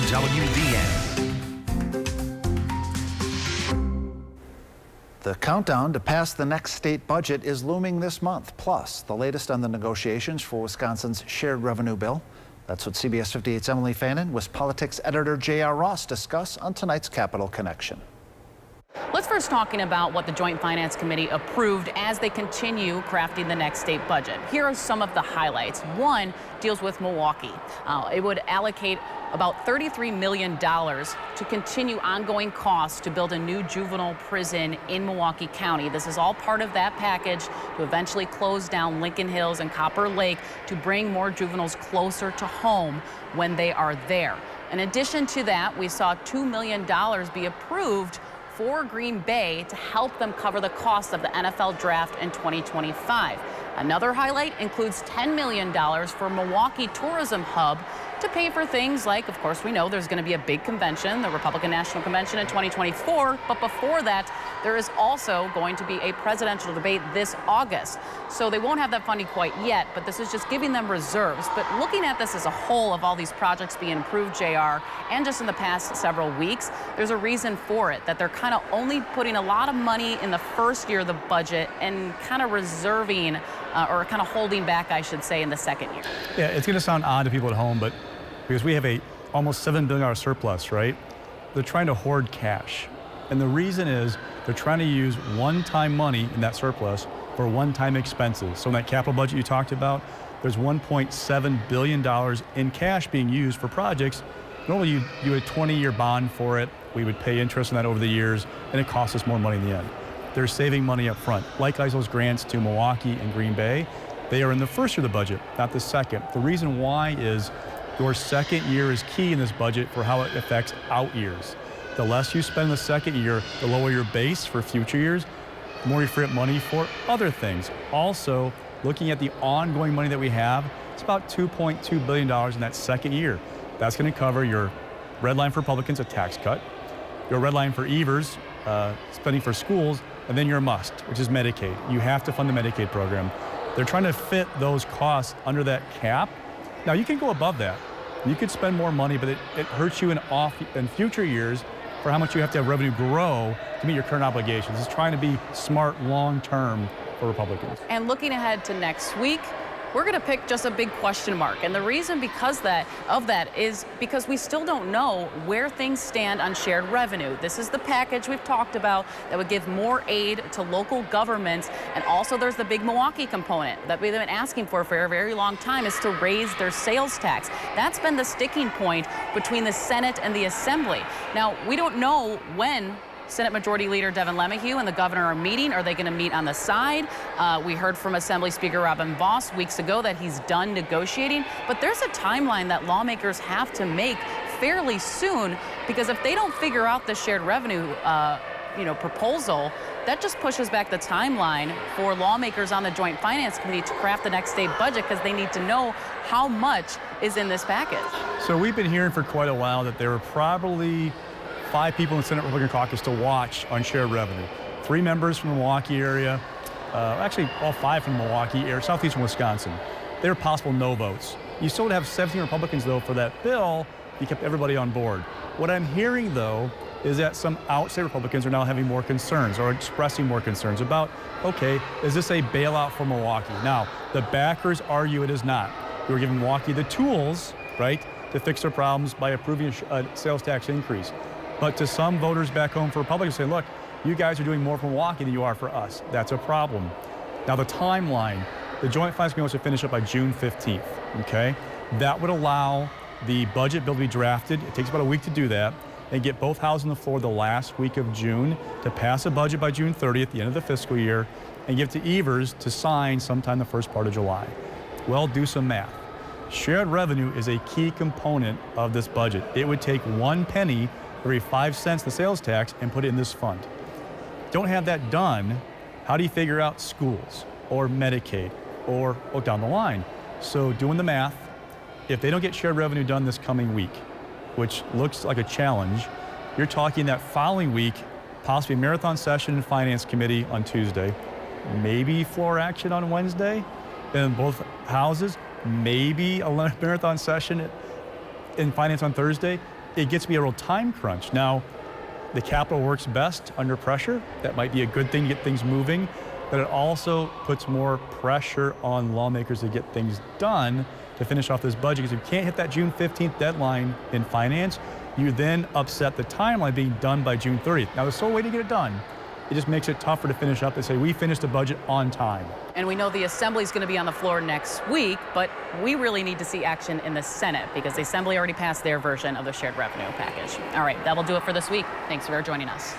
WVN. The countdown to pass the next state budget is looming this month. Plus, the latest on the negotiations for Wisconsin's shared revenue bill. That's what CBS 58's Emily Fannin with politics editor J.R. Ross discuss on tonight's Capital Connection. Let's first talking about what the Joint Finance Committee approved as they continue crafting the next state budget. Here are some of the highlights. One deals with Milwaukee. It would allocate about $33 million to continue ongoing costs to build a new juvenile prison in Milwaukee County. This is all part of that package to eventually close down Lincoln Hills and Copper Lake to bring more juveniles closer to home when they are there. In addition to that, we saw $2 million be approved for Green Bay to help them cover the cost of the NFL draft in 2025. Another highlight includes $10 million for Milwaukee Tourism Hub to pay for things like, of course, we know there's going to be a big convention, the Republican National Convention in 2024, but before that, there is also going to be a presidential debate this August. So they won't have that funding quite yet, but this is just giving them reserves. But looking at this as a whole of all these projects being approved, JR, and just in the past several weeks, there's a reason for it, that they're kind of only putting a lot of money in the first year of the budget and kind of reserving or kind of holding back, I should say, in the second year. Yeah, it's going to sound odd to people at home, but because we have a almost $7 billion surplus, right? They're trying to hoard cash. And the reason is they're trying to use one-time money in that surplus for one-time expenses. So in that capital budget you talked about, there's $1.7 billion in cash being used for projects. Normally you do a 20-year bond for it. We would pay interest on that over the years, and it costs us more money in the end. They're saving money up front. Likewise, those grants to Milwaukee and Green Bay, they are in the first year of the budget, not the second. The reason why is your second year is key in this budget for how it affects out years. The less you spend the second year, the lower your base for future years, the more you free up money for other things. Also, looking at the ongoing money that we have, it's about $2.2 billion in that second year. That's going to cover your red line for Republicans, a tax cut, your red line for Evers, spending for schools, and then your must, which is Medicaid. You have to fund the Medicaid program. They're trying to fit those costs under that cap. Now, you can go above that. You could spend more money, but it hurts you in future years for how much you have to have revenue grow to meet your current obligations. It's trying to be smart long-term for Republicans. And looking ahead to next week, we're going to pick just a big question mark. And the reason because of that is because we still don't know where things stand on shared revenue. This is the package we've talked about that would give more aid to local governments. And also there's the big Milwaukee component that we've been asking for a very long time, is to raise their sales tax. That's been the sticking point between the Senate and the Assembly. Now, we don't know when Senate Majority Leader Devin LeMahieu and the governor are meeting. Are they going to meet on the side? We heard from Assembly Speaker Robin Vos weeks ago that he's done negotiating, but there's a timeline that lawmakers have to make fairly soon, because if they don't figure out the shared revenue proposal, that just pushes back the timeline for lawmakers on the Joint Finance Committee to craft the next state budget, because they need to know how much is in this package. So we've been hearing for quite a while that there were probably 5 people in the Senate Republican caucus to watch on shared revenue. 3 members from the Milwaukee area, actually all 5 from Milwaukee area, southeastern Wisconsin. They were possible no votes. You still would have 17 Republicans, though, for that bill. You kept everybody on board. What I'm hearing, though, is that some outside Republicans are now having more concerns or expressing more concerns about, okay, is this a bailout for Milwaukee? Now, the backers argue it is not. We were giving Milwaukee the tools, right, to fix their problems by approving a sales tax increase. But to some voters back home for Republicans say, look, you guys are doing more for Milwaukee than you are for us. That's a problem. Now, the timeline, the Joint Finance Committee wants to finish up by June 15th, okay? That would allow the budget bill to be drafted. It takes about a week to do that, and get both houses on the floor the last week of June to pass a budget by June 30th, the end of the fiscal year, and give to Evers to sign sometime the first part of July. Well, do some math. Shared revenue is a key component of this budget. It would take 1 penny every 5 cents the sales tax and put it in this fund. Don't have that done, how do you figure out schools or Medicaid or down the line? So doing the math, if they don't get shared revenue done this coming week, which looks like a challenge, you're talking that following week, possibly a marathon session in Finance Committee on Tuesday, maybe floor action on Wednesday in both houses, maybe a marathon session in Finance on Thursday. it gets to be a real time crunch. Now, the Capitol works best under pressure. That might be a good thing to get things moving, but it also puts more pressure on lawmakers to get things done to finish off this budget, because if you can't hit that June 15th deadline in finance, you then upset the timeline being done by June 30th. Now, there's still a way to get it done. It just makes it tougher to finish up and say, we finished the budget on time. And we know the Assembly is going to be on the floor next week, but we really need to see action in the Senate because the Assembly already passed their version of the shared revenue package. All right, that will do it for this week. Thanks for joining us.